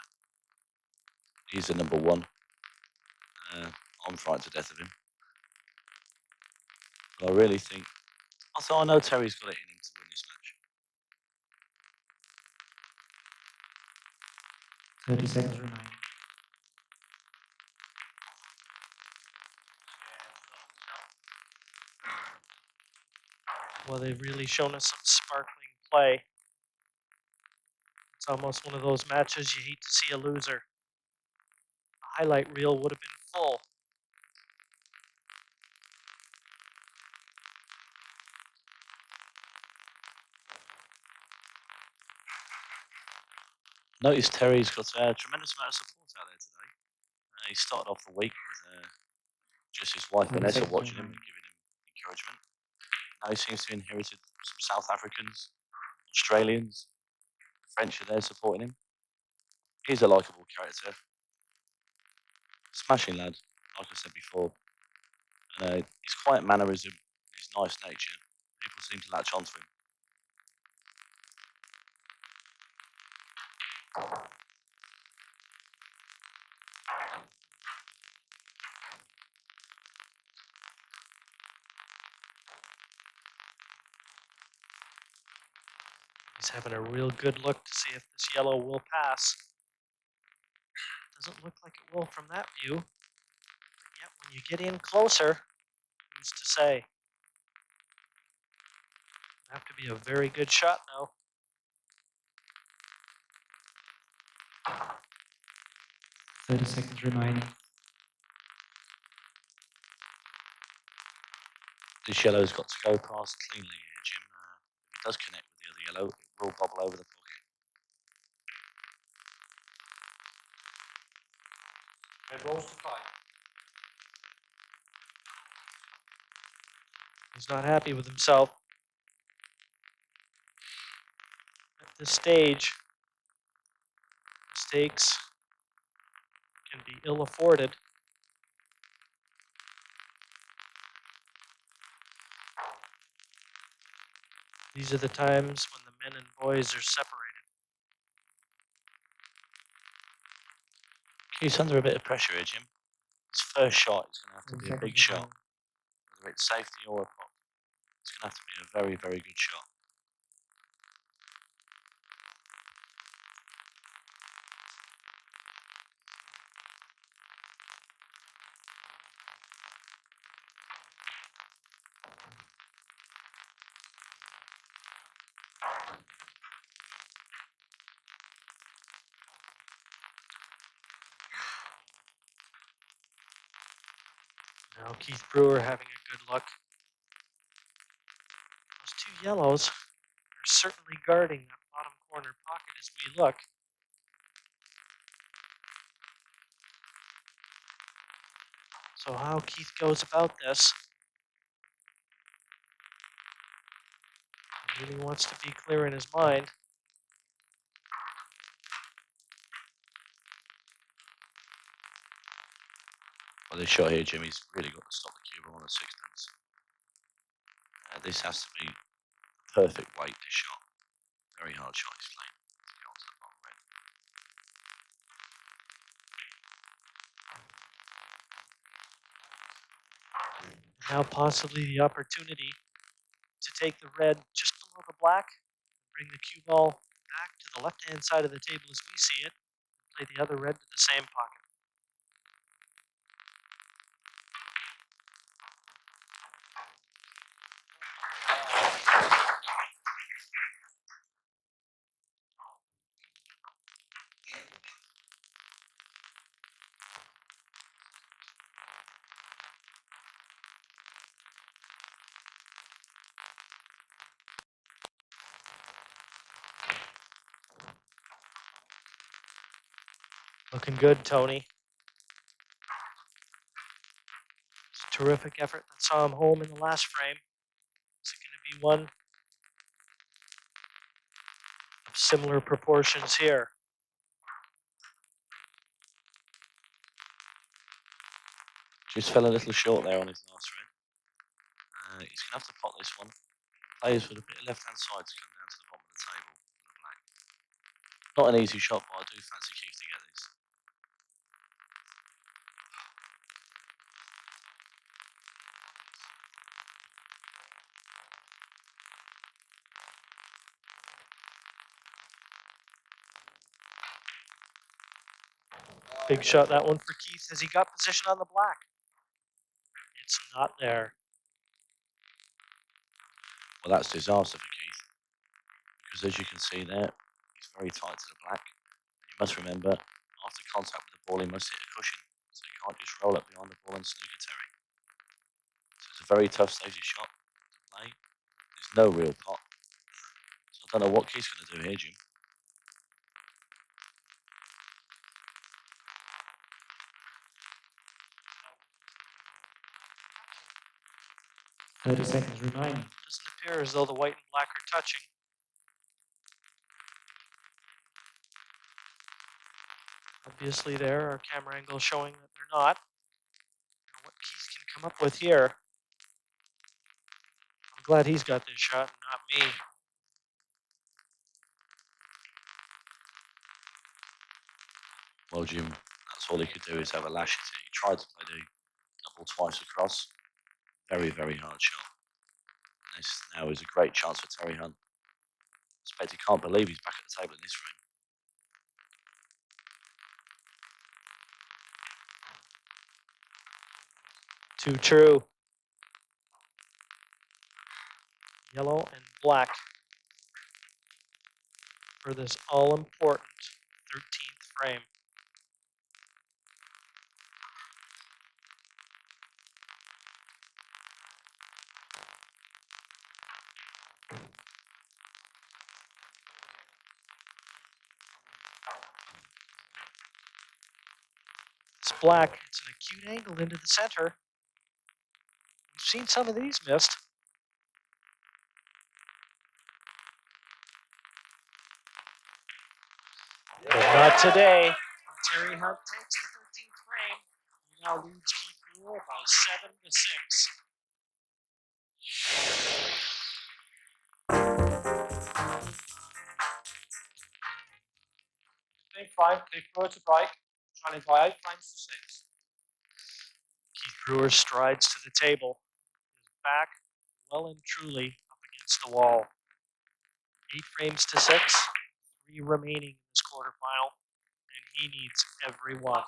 He's the number 1. I'm frightened to death of him. But I really think, I know Terry's got it in him to win this match. 30 seconds remaining. Well, they've really shown us some sparkling play. It's almost one of those matches you hate to see a loser. The highlight reel would have been full. Notice Terry's got a tremendous amount of support out there today. He started off the week with just his wife 30 Vanessa seconds watching him and remaining. giving him encouragement. Now he seems to have inherited some South Africans, Australians, French are there supporting him. He's a likeable character. Smashing lad, like I said before. And his quiet mannerism, his nice nature, people seem to latch onto him. He's having a real good look to see if this yellow will pass. Doesn't look like it will from that view. But yet, when you get in closer, who's to say? It'll have to be a very good shot now. Thirty seconds remaining. This yellow's got to go past cleanly here, Jim. If it does connect with the other yellow, it will bobble over the pocket. Red balls to play. He's not happy with himself. At this stage, mistakes can be ill afforded. These are the times when the men and boys are separated. He's under a bit of pressure here, Jim. His first shot is going to have to 10 be a big seconds shot. remaining. Whether it's safety or a pop, it's going to have to be a very, very good shot. Now Keith Brewer having a good look. Those two yellows are certainly guarding that bottom corner pocket as we look. So how Keith goes about this, he really wants to be clear in his mind. Well, this shot here, Jimmy's really got to stop the cube on a sixpence. This has to be perfect weight, this shot. Very hard shot he's playing to get onto the bottom red. Now possibly the opportunity to take the red just below the black, bring the cue ball back to the left-hand side of the table as we see it, and play the other red to the same pocket. Looking good, Tony. It's a terrific effort that saw him home in the last frame. Is it going to be one of similar proportions here? Just fell a little short there on his last red. He's going to have to pot this one. Players with a bit of left-hand side to come down to the bottom of the table for the black. Not an easy shot, but I do fancy Keith to get this. Big shot, that one for Keith as he got position on the black. It's not there. Well, that's disaster for Keith, because as you can see there, he's very tight to the black. You must remember, after contact with the ball, he must hit a cushion, so you can't just roll up behind the ball and snooker Terry. So it's a very tough stagey shot to play. There's no real pot. So I don't know what Keith's going to do here, Jim. 30 seconds remaining. Doesn't appear as though the white and black are touching. Obviously there, our camera angle showing that they're not. Now what Keith can come up with here. I'm glad he's got this shot and not me. Well, Jim, that's all he could do is have a lash at it. He tried to play the double twice across. Very, very hard shot. And this now is a great chance for Terry Hunt. I suspect he can't believe he's back at the table in this frame. Too true. Yellow and black for this all-important 13th frame. This black, it's an acute angle into the center. We've seen some of these missed. But not today. When Terry Hunt takes the 13th frame, he now leads Keith Brewer by 7-6. Big frame, Keith Brewer to break, trailing by 8 frames to 6. Keith Brewer strides to the table, his back well and truly up against the wall. 8 frames to 6, 3 remaining in this quarterfinal, and he needs every one.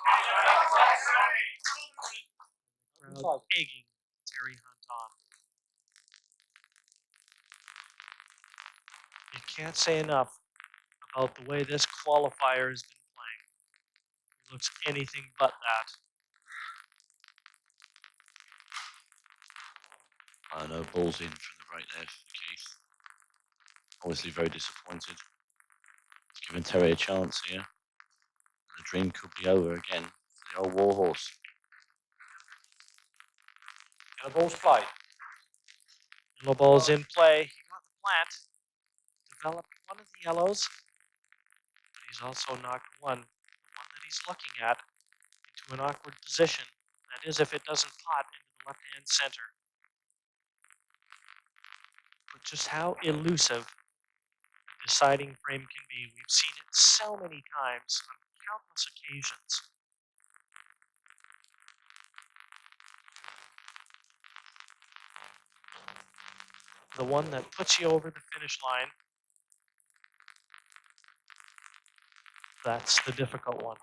Crowd egging Terry Hunt on. You can't say enough about the way this qualifier has been playing. It looks anything but that. No balls in from the break there for Keith. Obviously very disappointed. Giving Terry a chance here. The dream could be over again for the old Warhorse. And the ball's played. Yellow ball's in play. He got the plant. Developed one of the yellows. But he's also knocked one, the one that he's looking at, into an awkward position. That is if it doesn't pot into the left-hand center. But just how elusive a deciding frame can be. We've seen it so many times on countless occasions. The one that puts you over the finish line, that's the difficult one.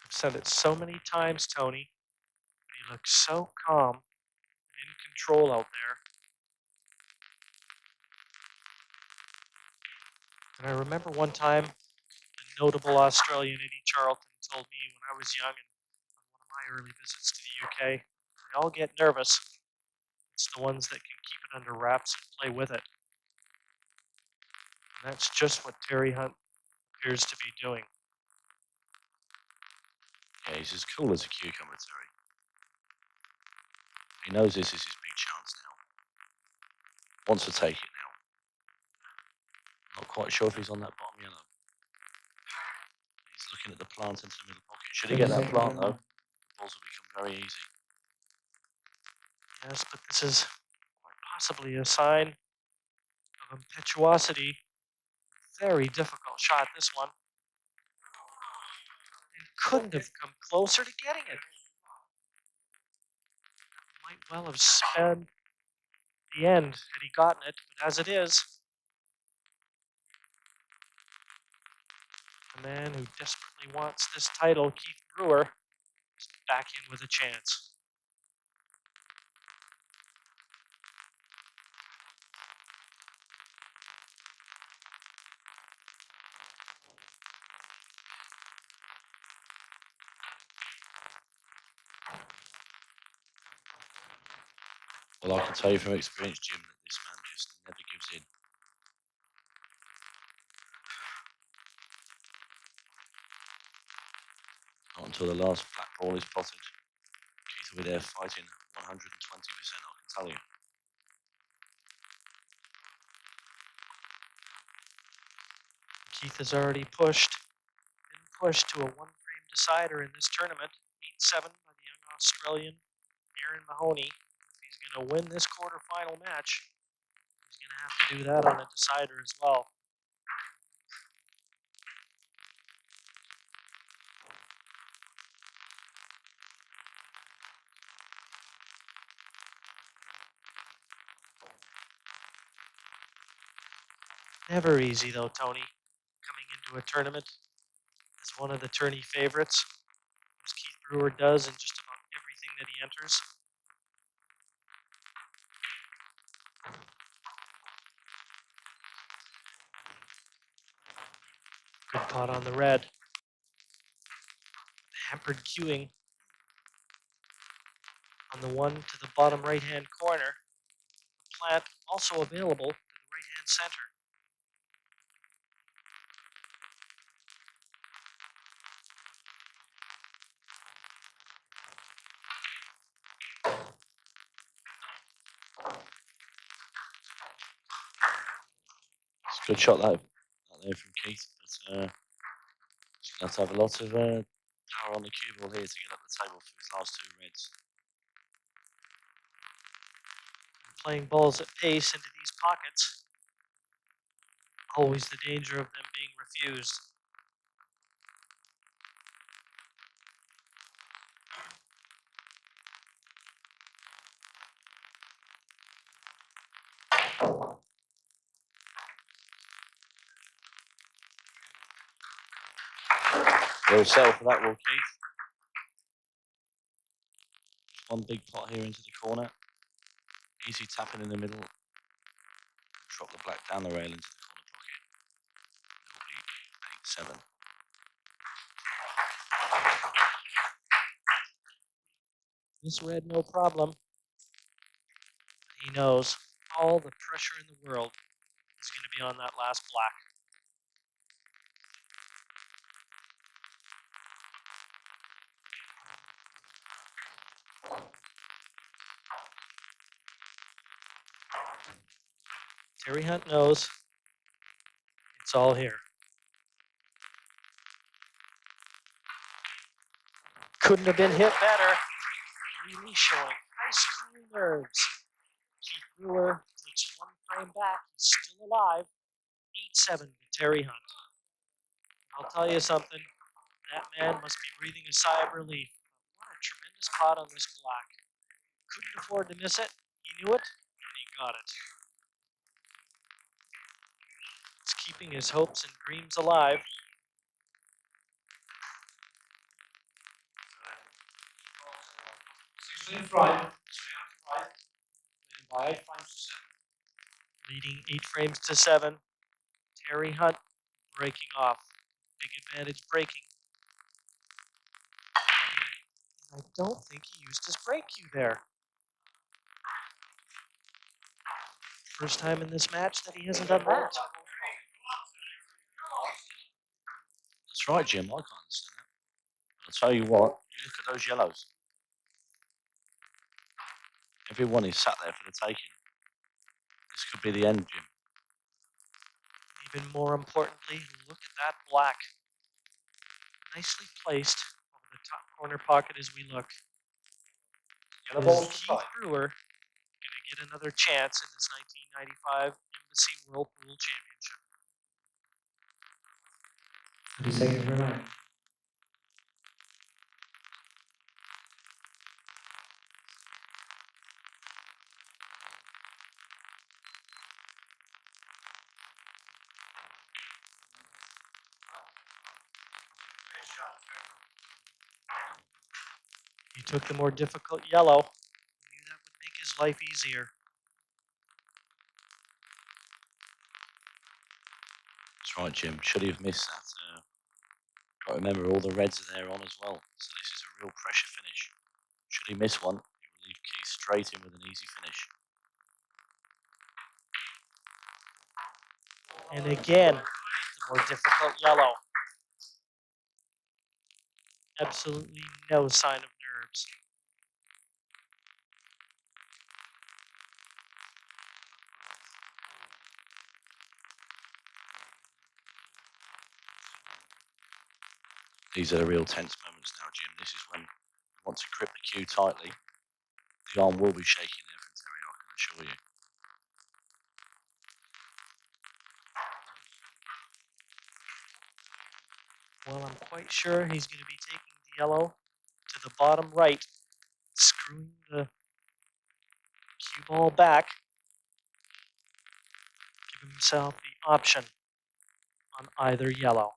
I've said it so many times, Tony, but he looks so calm and in control out there. And I remember one time the notable Australian Eddie Charlton told me when I was young and on one of my early visits to the UK, they all get nervous. It's the ones that can keep it under wraps and play with it. And that's just what Terry Hunt appears to be doing. Yeah, he's as cool as a cucumber, Terry. He knows this is his big chance now. Wants to take it now. Not quite sure if he's on that bottom yellow. He's looking at the plant into the middle pocket. Should he get that plant though, the balls will become very easy. Yes, but this is quite possibly a sign of impetuosity. Very difficult shot, this one. And couldn't have come closer to getting it. Might well have sped the end had he gotten it, but as it is, the man who desperately wants this title, Keith Brewer, is back in with a chance. Well, I can tell you from experience, Jim, that this man just never gives in. Not until the last black ball is potted. Keith will be there fighting 120%, I can tell you. Keith has already been pushed to a one-frame decider in this tournament, 8-7 by the young Australian Aaron Mahoney. If he's going to win this quarterfinal match, he's going to have to do that on a decider as well. Never easy though, Tony, coming into a tournament as one of the tourney favorites, as Keith Brewer does in just about everything that he enters. Good pot on the red. Hampered queuing on the one to the bottom right-hand corner. The plant also available to the right-hand center. It's a good shot that there from Keith, but he's going to have to have a lot of power on the cue ball here to get up the table for his last two reds. Playing balls at pace into these pockets. Always the danger of them being refused. We'll settle for that, will Keith. One big pot here into the corner. Easy tapping in the middle. Drop the black down the rail into the corner pocket. It'll be 8-7. This red, no problem. He knows all the pressure in the world is going to be on that last black. Terry Hunt knows it's all here. Couldn't have been hit better. Really showing ice cool nerves. Keith Brewer takes one frame back. He's still alive. 8-7 to Terry Hunt. I'll tell you something. That man must be breathing a sigh of relief. What a tremendous pot on this black. Couldn't afford to miss it. He knew it, and he got it. It's keeping his hopes and dreams alive. Leading 8 frames to 7. Terry Hunt breaking off. Big advantage breaking. I don't think he used his break cue there. First time in this match that he hasn't done that. That's right, Jim. I can't understand that. I'll tell you what, you look at those yellows. Everyone is sat there for the taking. This could be the end, Jim. Even more importantly, look at that black. Nicely placed over the top corner pocket as we look. Is Keith Brewer going to get another chance in this 1995 Embassy World Pool Championship? 30 seconds remaining. He took the more difficult yellow. He knew that would make his life easier. That's right, Jim. Should he have missed that? Got to remember, all the reds are there on as well. So this is a real pressure finish. Should he miss one, he will leave Keith straight in with an easy finish. And again, the more difficult yellow. Absolutely no sign of nerves. These are the real tense moments now, Jim. This is when you want to grip the cue tightly. The arm will be shaking there from Terry, I can assure you. Well, I'm quite sure he's going to be taking the yellow to the bottom right, screwing the cue ball back. Give himself the option on either yellow.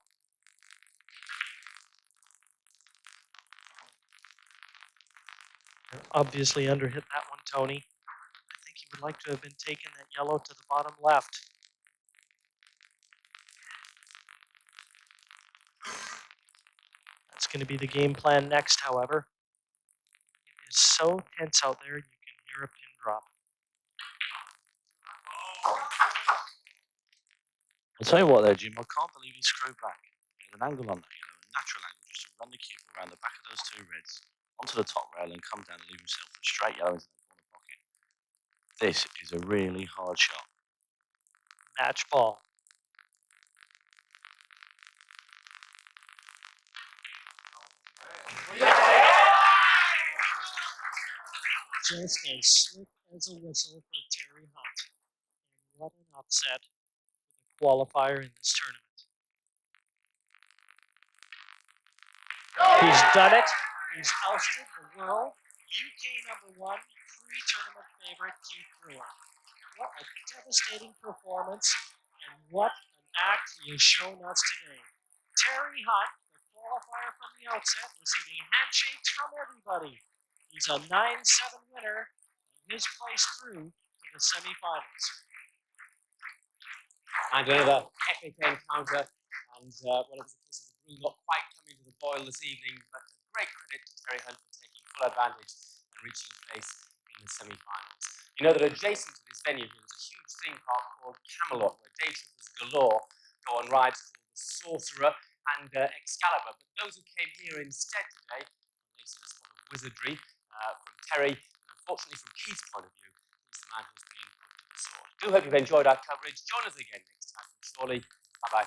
You're obviously underhit that one, Tony. I think he would like to have been taking that yellow to the bottom left. That's going to be the game plan next, however. It is so tense out there, you can hear a pin drop. I'll tell you what there, Jim, I can't believe he screwed back. He had an angle on that yellow, a natural angle just to run the cue around the back of those two reds, onto the top rail and come down and leave himself with straight yellow into the corner pocket. This is a really hard shot. Match ball. Just as slick as a whistle for Terry Hunt. And what an upset for the qualifier in this tournament. He's done it. He's ousted the world UK #1 pre-tournament favorite Keith Brewer. What a devastating performance, and what an act he has shown us today. Terry Hunt, the qualifier the outset, receiving handshakes from everybody. He's a 9-7 winner, and his place through to the semifinals. And another epic encounter. And well, it was a case of the brew not quite coming to the boil this evening, but great credit to Terry Hunt for taking full advantage and reaching a place in the semi-finals. You know that adjacent to this venue here is a huge theme park called Camelot, where day trippers galore go on rides called the Sorcerer and Excalibur. But those who came here instead today, they saw a spot of wizardry from Terry, and unfortunately from Keith's point of view, he's the man who's being put to the sword. Do hope you've enjoyed our coverage. Join us again next time from Chorley. Bye-bye.